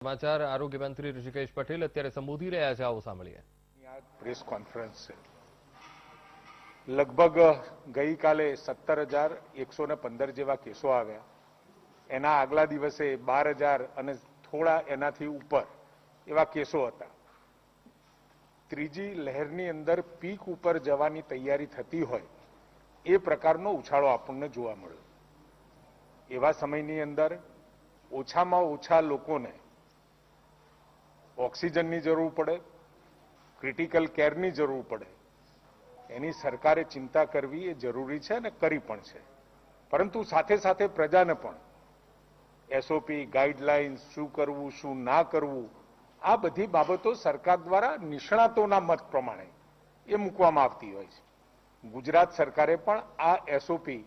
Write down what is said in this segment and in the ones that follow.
સમાચાર આરોગ્ય મંત્રી ઋષિકેશ પટેલ અત્યારે સંબોધી રહ્યા છે, આવો સાંભળીએ. પ્રેસ કોન્ફરન્સ છે. લગભગ ગઈકાલે 17,115 જેવા કેસો આવ્યા. એના આગલા દિવસે 12,000 અને થોડા એનાથી ઉપર એવા કેસો હતા. ત્રીજી લહેરની અંદર પીક ઉપર જવાની તૈયારી થતી હોય એ પ્રકારનો ઉછાળો આપણને જોવા મળ્યો. એવા સમયની અંદર ઓછામાં ઓછા લોકોને ઓક્સિજનની જરૂર પડે, ક્રિટિકલ કેરની જરૂર પડે, એની સરકારે ચિંતા કરવી એ જરૂરી છે અને કરી પણ છે. પરંતુ સાથે સાથે પ્રજાને પણ એસઓપી, ગાઈડલાઇન્સ, શું કરવું શું ના કરવું, આ બધી બાબતો સરકાર દ્વારા નિષ્ણાતોના મત પ્રમાણે એ મૂકવામાં આવતી હોય છે. ગુજરાત સરકારે પણ આ એસઓપી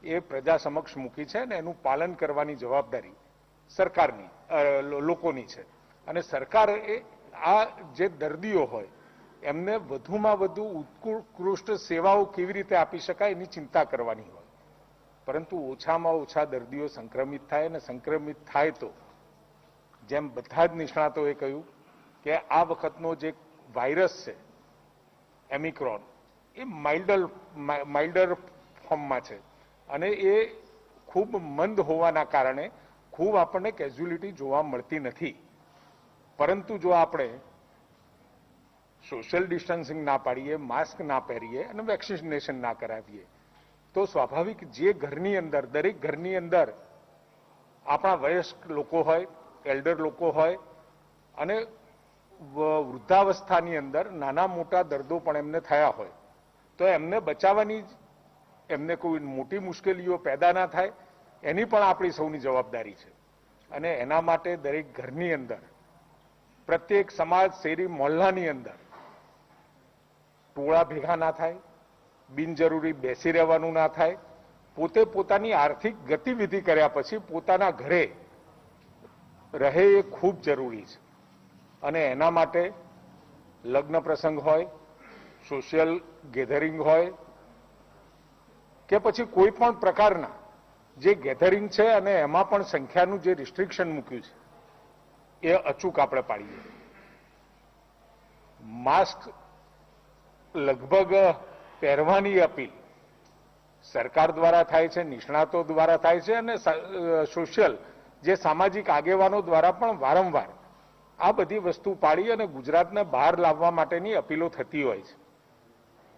એ પ્રજા સમક્ષ મૂકી છે અને એનું પાલન કરવાની જવાબદારી સરકારની, લોકોની છે. અને સરકારે આ જે દર્દીઓ હોય એમને વધુમાં વધુ ઉત્કૃષ્ટ સેવાઓ કેવી રીતે આપી શકાય એની ચિંતા કરવાની હોય. પરંતુ ઓછામાં ઓછા દર્દીઓ સંક્રમિત થાય, અને સંક્રમિત થાય તો જેમ બધા જ નિષ્ણાતોએ કહ્યું કે આ વખતનો જે વાયરસ છે ઓમિક્રોન એ માઇલ્ડર ફોર્મમાં છે અને એ ખૂબ મંદ હોવાના કારણે ખૂબ આપણને કેઝ્યુઅલિટી જોવા મળતી નથી. પરંતુ જો આપણે સોશિયલ ડિસ્ટન્સિંગ ના પાડીએ, માસ્ક ના પહેરીએ અને વેક્સિનેશન ના કરાવીએ તો સ્વાભાવિક જે ઘરની અંદર, દરેક ઘરની અંદર આપણા વયસ્ક લોકો હોય, એલ્ડર લોકો હોય અને વૃદ્ધાવસ્થાની અંદર નાના મોટા દર્દો પણ એમને થયા હોય તો એમને બચાવવાની, એમને કોઈ મોટી મુશ્કેલીઓ પેદા ના થાય એની પણ આપણી સૌની જવાબદારી છે. અને એના માટે દરેક ઘરની અંદર, પ્રત્યેક સમાજ, શેરી, મોહલ્લાની અંદર ટોળા ભેગા ના થાય, બિનજરૂરી બેસી રહેવાનું ના થાય, પોતે પોતાની આર્થિક ગતિવિધિ કર્યા પછી પોતાના ઘરે રહે એ ખૂબ જરૂરી છે. અને એના માટે લગ્ન પ્રસંગ હોય, સોશિયલ ગેધરિંગ હોય કે પછી કોઈ પણ પ્રકારના જે ગેધરિંગ છે અને એમાં પણ સંખ્યાનું જે રિસ્ટ્રિક્શન મૂક્યું છે એ અચૂક આપણે પાડીએ. માસ્ક લગભગ પહેરવાની અપીલ સરકાર દ્વારા થાય છે, નિષ્ણાતો દ્વારા થાય છે અને સોશિયલ જે સામાજિક આગેવાનો દ્વારા પણ વારંવાર આ બધી વસ્તુ પાડી અને ગુજરાતને બહાર લાવવા માટેની અપીલો થતી હોય છે.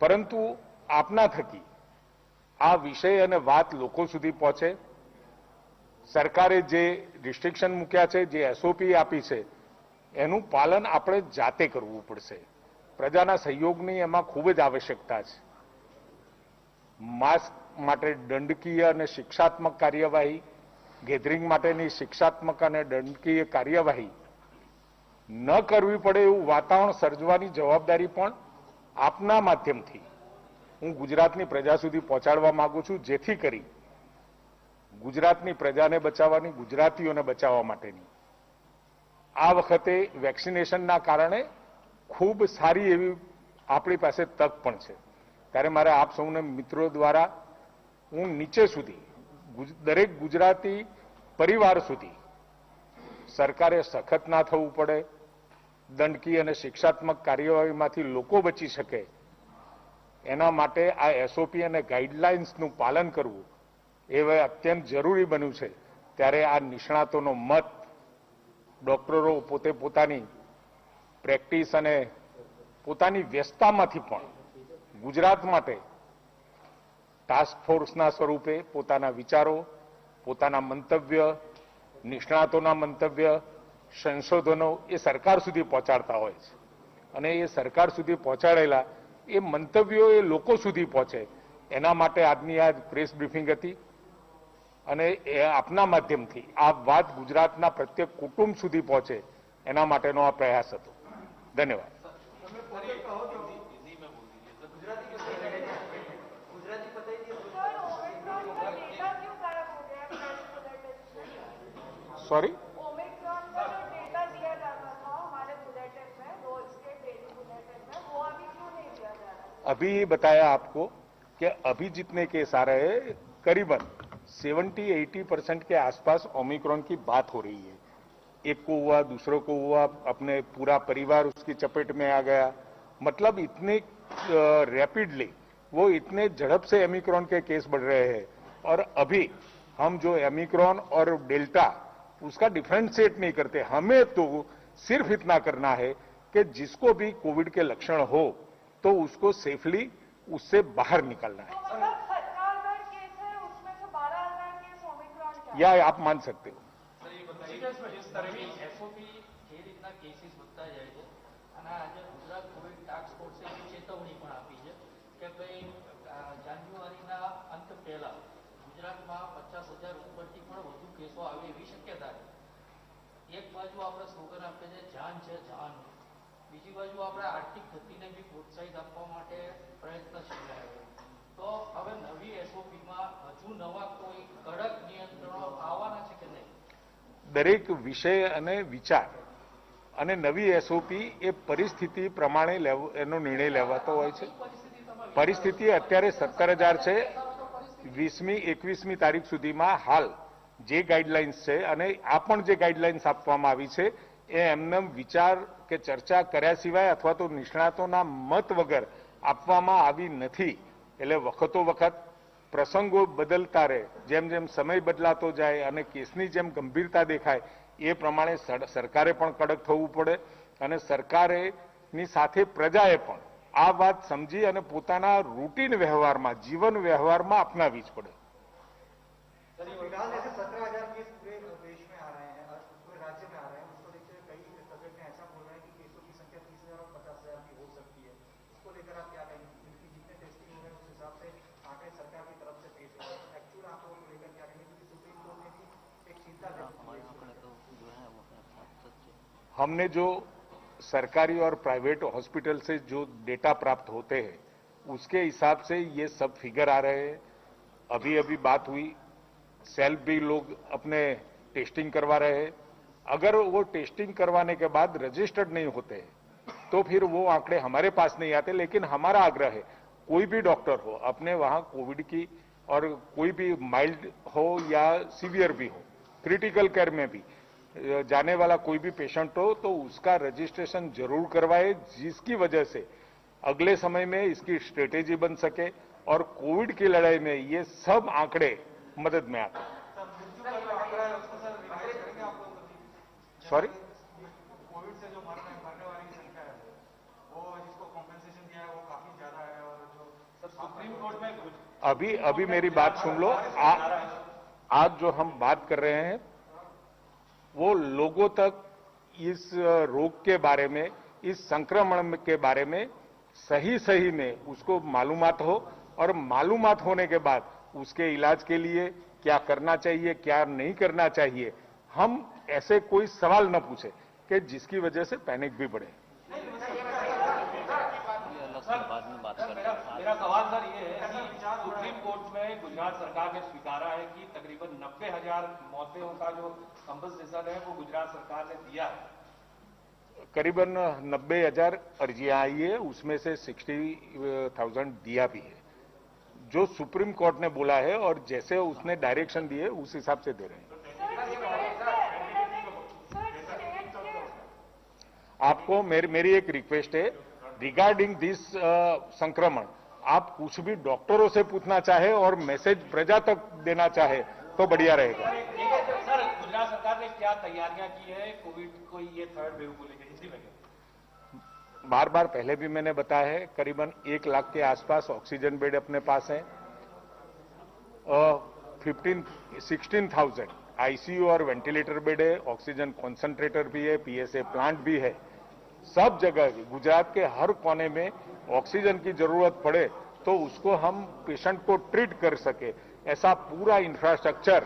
પરંતુ આપના થકી આ વિષય અને વાત લોકો સુધી પહોંચે, સરકારે જે રિસ્ટ્રિક્શન મૂક્યા છે, જે એસઓપી આપી છે એનું પાલન આપણે જાતે કરવું પડશે. પ્રજાના સહયોગની એમાં ખૂબ જ આવશ્યકતા છે. માસ્ક માટે દંડકીય અને શિક્ષાત્મક કાર્યવાહી, ગેધરિંગ માટેની શિક્ષાત્મક અને દંડકીય કાર્યવાહી ન કરવી પડે એવું વાતાવરણ સર્જવાની જવાબદારી પણ આપના માધ્યમથી હું ગુજરાતની પ્રજા સુધી પહોંચાડવા માંગુ છું, જેથી કરી ગુજરાતની પ્રજાને બચાવવાની, ગુજરાતીઓને બચાવવા માટેની આ વખતે વેક્સિનેશનના કારણે ખૂબ સારી એવી આપણી પાસે તક પણ છે. ત્યારે મારે આપ સૌને મિત્રો દ્વારા હું નીચે સુધી દરેક ગુજરાતી પરિવાર સુધી સરકારે સખત ના થવું પડે, દંડકીય અને શિક્ષાત્મક કાર્યવાહીમાંથી લોકો બચી શકે એના માટે આ એસઓપી અને ગાઈડલાઇન્સનું પાલન કરવું એ હવે અત્યંત જરૂરી બન્યું છે. ત્યારે આ નિષ્ણાતોનો મત, ડોક્ટરો પોતે પોતાની પ્રેક્ટિસ અને પોતાની વ્યસ્તતામાંથી પણ ગુજરાત માટે ટાસ્ક ફોર્સના સ્વરૂપે પોતાના વિચારો, પોતાના મંતવ્ય, નિષ્ણાતોના મંતવ્ય, સંશોધનો એ સરકાર સુધી પહોંચાડતા હોય છે. અને એ સરકાર સુધી પહોંચાડેલા એ મંતવ્યો એ લોકો સુધી પહોંચે એના માટે આજની આ પ્રેસ બ્રીફિંગ હતી. અને એ આપના માધ્યમથી આ વાત ગુજરાતના પ્રત્યેક કુટુંબ સુધી પહોંચે એના માટેનો આ પ્રયાસ હતો. ધન્યવાદ. सॉरी, अभी बताया आपको कि अभी जितने केस आ रहे हैं करीबन 70-80% के आसपास ओमिक्रॉन की बात हो रही है. एक को हुआ, दूसरों को हुआ, अपने पूरा परिवार उसकी चपेट में आ गया। मतलब इतने रैपिडली, वो इतने झड़प से ओमिक्रॉन के केस बढ़ रहे हैं। और अभी हम जो ओमिक्रॉन और डेल्टा उसका डिफरेंशिएट नहीं करते। हमें तो सिर्फ इतना करना है कि जिसको भी कोविड के लक्षण हो तो उसको सेफली उससे बाहर निकालना है। तो मतलब 17,000 केस है, उसमें से 12,000 केस ओमिक्रॉन का है। या आप मान सकते हो। સર એ बताइए जिस तरह की એસઓપી જે રીતના કેસીસ વધતા જાય છે અને આજે ગુજરાત કોવિડ ટાસ્ક ફોર્સે એવી ચેતવણી પણ આપી છે કે ભાઈ જાન્યુઆરીના અંત પહેલા ગુજરાતમાં 50,000 ઉપરથી પણ વધુ કેસો આવે એવી શક્યતા છે। એક બાજુ આપણે સ્લોગન આપીએ છીએ જાન છે જાન, બીજી બાજુ આપણે આર્થિક ગતિને બી પ્રોત્સાહિત આપવા માટે પ્રયત્નશીલ રહ્યા। તો હવે નવી એસઓપીમાં હજુ નવા કોઈ કડક નિયંત્રણો આવવાના છે કે નહીં? દરેક વિષય અને વિચાર અને નવી એસઓપી એ પરિસ્થિતિ પ્રમાણે એનો નિર્ણય લેવાતો હોય છે। પરિસ્થિતિ અત્યારે 17,000 છે। 20મી 21મી તારીખ સુધીમાં હાલ જે ગાઈડલાઇન્સ છે અને આ પણ જે ગાઈડલાઇન્સ આપવામાં આવી છે એ એમને વિચાર કે ચર્ચા કર્યા સિવાય અથવા તો નિષ્ણાતોના મત વગર આપવામાં આવી નથી। એટલે વખતો વખત પ્રસંગો બદલતા રહે, જેમ જેમ સમય બદલાતો જાય અને કેસની જેમ ગંભીરતા દેખાય એ પ્રમાણે સરકારે પણ કડક થવું પડે અને સરકારેની સાથે પ્રજાએ પણ આ વાત સમજી અને પોતાના રૂટીન વ્યવહારમાં, જીવન વ્યવહારમાં અપનાવી જ પડે। फिलहाल जैसे 17,000 केस पूरे देश में आ रहे हैं और पूरे राज्य में आ रहे हैं, उसको देखते हुए कई तज्ञ ने ऐसा बोल रहे हैं कि केसों की संख्या 30,000 और 50,000 की हो सकती है। इसको लेकर आप क्या कहेंगे? क्योंकि जितने टेस्टिंग हो रहे हैं उस हिसाब से आंकड़े सरकार की तरफ से पेश हो रहे हैं। एक्चुअल आंकड़ों को लेकर क्या कहेंगे? क्योंकि सुप्रीम कोर्ट ने भी एक चिंता व्यक्त की है। हमने जो सरकारी और प्राइवेट हॉस्पिटल से जो डेटा प्राप्त होते हैं उसके हिसाब से ये सब फिगर आ रहे हैं। अभी अभी बात हुई, सेल्फ भी लोग अपने टेस्टिंग करवा रहे हैं। अगर वो टेस्टिंग करवाने के बाद रजिस्टर्ड नहीं होते तो फिर वो आंकड़े हमारे पास नहीं आते। लेकिन हमारा आग्रह है, कोई भी डॉक्टर हो अपने वहां कोविड की, और कोई भी माइल्ड हो या सीवियर भी हो, क्रिटिकल केयर में भी जाने वाला कोई भी पेशेंट हो तो उसका रजिस्ट्रेशन जरूर करवाए, जिसकी वजह से अगले समय में इसकी स्ट्रेटेजी बन सके और कोविड की लड़ाई में ये सब आंकड़े मदद में आते। सॉरी, कोविड से जो मरने वाली संख्या है वो जिसको कॉम्पेंसेशन दिया है वो काफी ज्यादा है। और जो सुप्रीम कोर्ट में अभी मेरी बात सुन लो। आज जो हम बात कर रहे हैं वो लोगों तक इस रोग के बारे में, इस संक्रमण के बारे में सही में उसको मालूमात हो, और मालूमात होने के बाद उसके इलाज के लिए क्या करना चाहिए, क्या नहीं करना चाहिए, हम ऐसे कोई सवाल न पूछे कि जिसकी वजह से पैनिक भी बढ़े। मेरा सवाल सर ये है कि सुप्रीम कोर्ट में गुजरात सरकार ने स्वीकारा है कि तकरीबन 90,000 मौतों का जो कंपनसेशन है वो गुजरात सरकार ने दिया है। करीबन 90,000 अर्जियां आई है, उसमें से 60,000 दिया भी है, जो सुप्रीम कोर्ट ने बोला है और जैसे उसने डायरेक्शन दिए उस हिसाब से दे रहे हैं। आपको मेरी एक रिक्वेस्ट है रिगार्डिंग दिस संक्रमण, आप कुछ भी डॉक्टरों से पूछना चाहे और मैसेज प्रजा तक देना चाहे तो बढ़िया रहेगा। सर गुजरात सरकार ने क्या तैयारियां की है कोविड को ये थर्ड वेव को लेकर? हिंदी में बार बार पहले भी मैंने बताया है, करीबन 1 लाख के आसपास ऑक्सीजन बेड अपने पास है। 16,000 आईसीयू और वेंटिलेटर बेड है, ऑक्सीजन कॉन्सेंट्रेटर भी है, पीएसए प्लांट भी है। सब जगह गुजरात के हर कोने में ऑक्सीजन की जरूरत पड़े तो उसको हम पेशेंट को ट्रीट कर सके, ऐसा पूरा इंफ्रास्ट्रक्चर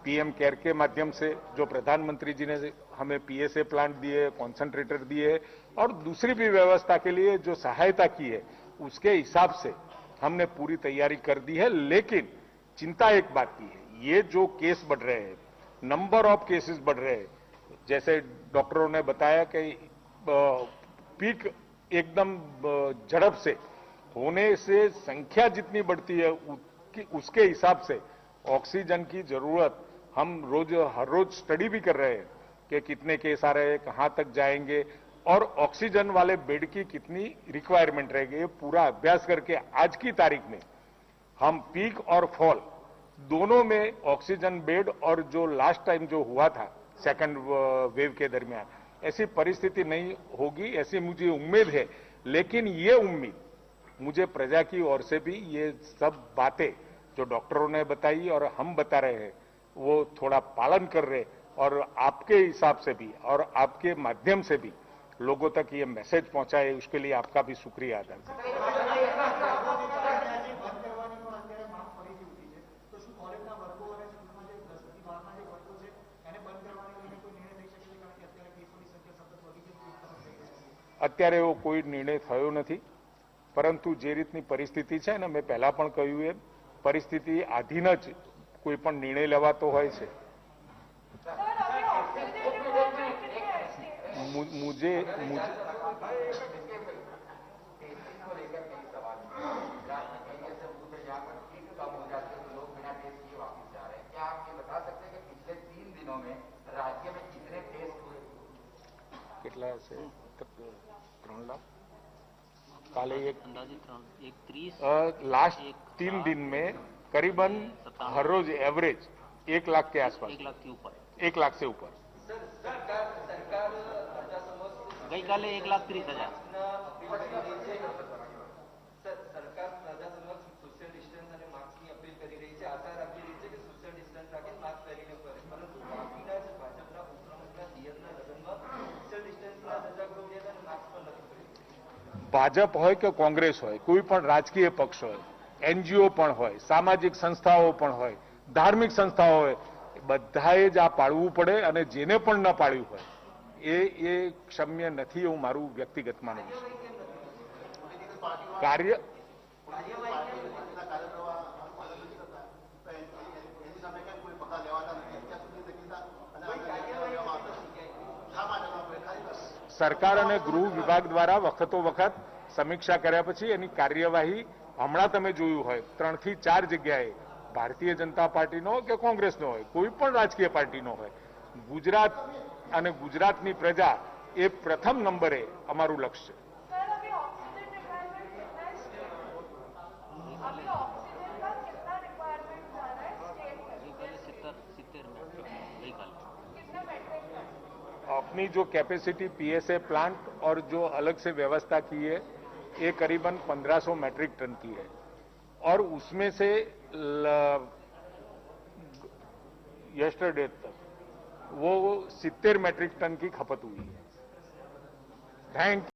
पीएम केयर के माध्यम से, जो प्रधानमंत्री जी ने हमें पीएसए प्लांट दिए, कॉन्सेंट्रेटर दिए और दूसरी भी व्यवस्था के लिए जो सहायता की है, उसके हिसाब से हमने पूरी तैयारी कर दी है। लेकिन चिंता एक बात की है, ये जो केस बढ़ रहे हैं, नंबर ऑफ केसेस बढ़ रहे हैं, जैसे डॉक्टरों ने बताया कि पीक एकदम झड़प से होने से संख्या जितनी बढ़ती है उसके हिसाब से ऑक्सीजन की जरूरत हम हर रोज स्टडी भी कर रहे हैं कि कितने केस आ रहे हैं, कहां तक जाएंगे और ऑक्सीजन वाले बेड की कितनी रिक्वायरमेंट रहेगी, ये पूरा अभ्यास करके आज की तारीख में हम पीक और फॉल दोनों में ऑक्सीजन बेड और जो लास्ट टाइम जो हुआ था सेकंड वेव के दरमियान ऐसी परिस्थिति नहीं होगी, ऐसी मुझे उम्मीद है। लेकिन ये उम्मीद मुझे प्रजा की ओर से भी ये सब बातें जो डॉक्टरों ने बताई और हम बता रहे हैं वो थोड़ा पालन कर रहे और आपके हिसाब से भी और आपके माध्यम से भी लोगों तक ये मैसेज पहुंचाए, उसके लिए आपका भी शुक्रिया अदा करता हूं। અત્યારે એવો કોઈ નિર્ણય થયો નથી, પરંતુ જે રીતની પરિસ્થિતિ છે ને મેં પહેલા પણ કહ્યું એ પરિસ્થિતિ આધીન જ કોઈ પણ નિર્ણય લેવાતો હોય છે। सर अभी ऑक्सीजन रिक्वायरमेंट कितनी है स्टेट मुझे કેટલા છે 3 लाख काले एक अंदाजित 30 लास्ट 3 दिन में करीबन हर रोज एवरेज 1 लाख के आसपास, 1 लाख के ऊपर, 1 लाख से ऊपर। गई काले 1,30,000। સરકાર પ્રજા સમક્ષ સોશિયલ ડિસ્ટન્સ અને માસ્કની અપીલ કરી રહી છે, આશા રાખી રહી છે કે સોશિયલ ડિસ્ટન્સ રાખીને માસ્ક પહેરીને કરે, પરંતુ બાકીના જ ભાજપના ઉપપ્રમુખના દિયરના લગ્નમાં સોશિયલ ડિસ્ટન્સના ધજાગરો ઉડ્યા અને માસ્ક પણ નથી પહેર્યું। ભાજપ હોય કે કોંગ્રેસ હોય, કોઈ પણ રાજકીય પક્ષ હોય, એનજીઓ પણ હોય, સામાજિક સંસ્થાઓ પણ હોય, ધાર્મિક સંસ્થાઓ હોય, બધાએ જ આ પાળવું પડે અને જેને પણ ન પાળ્યું હોય એ ક્ષમ્ય નથી એવું મારું વ્યક્તિગત માનવું છે। કાર્ય સરકાર અને ગૃહ વિભાગ દ્વારા વખતો વખત સમીક્ષા કર્યા પછી એની કાર્યવાહી હમણાં તમે જોયું હોય 3 થી 4 જગ્યાએ ભારતીય જનતા પાર્ટીનો કે કોંગ્રેસનો હોય, કોઈ પણ રાજકીય પાર્ટીનો હોય, ગુજરાત અને ગુજરાતની પ્રજા એ પ્રથમ નંબરે અમારું લક્ષ્ય છે। सर अभी ऑक्सीजन रिक्वायरमेंट कितना है स्टेट अभी ऑक्सीजन का कितना रिक्वायरमेंट जा रहा है स्टेट में 70 में गई काल कितना मेट्रिक टन अपनी जो कैपेसिटी पीएसए प्लांट और जो अलग से व्यवस्था की है ये करीबन 1500 मैट्रिक टन की है और उसमें से यस्टरडे तक वो 70 मैट्रिक टन की खपत हुई है। थैंक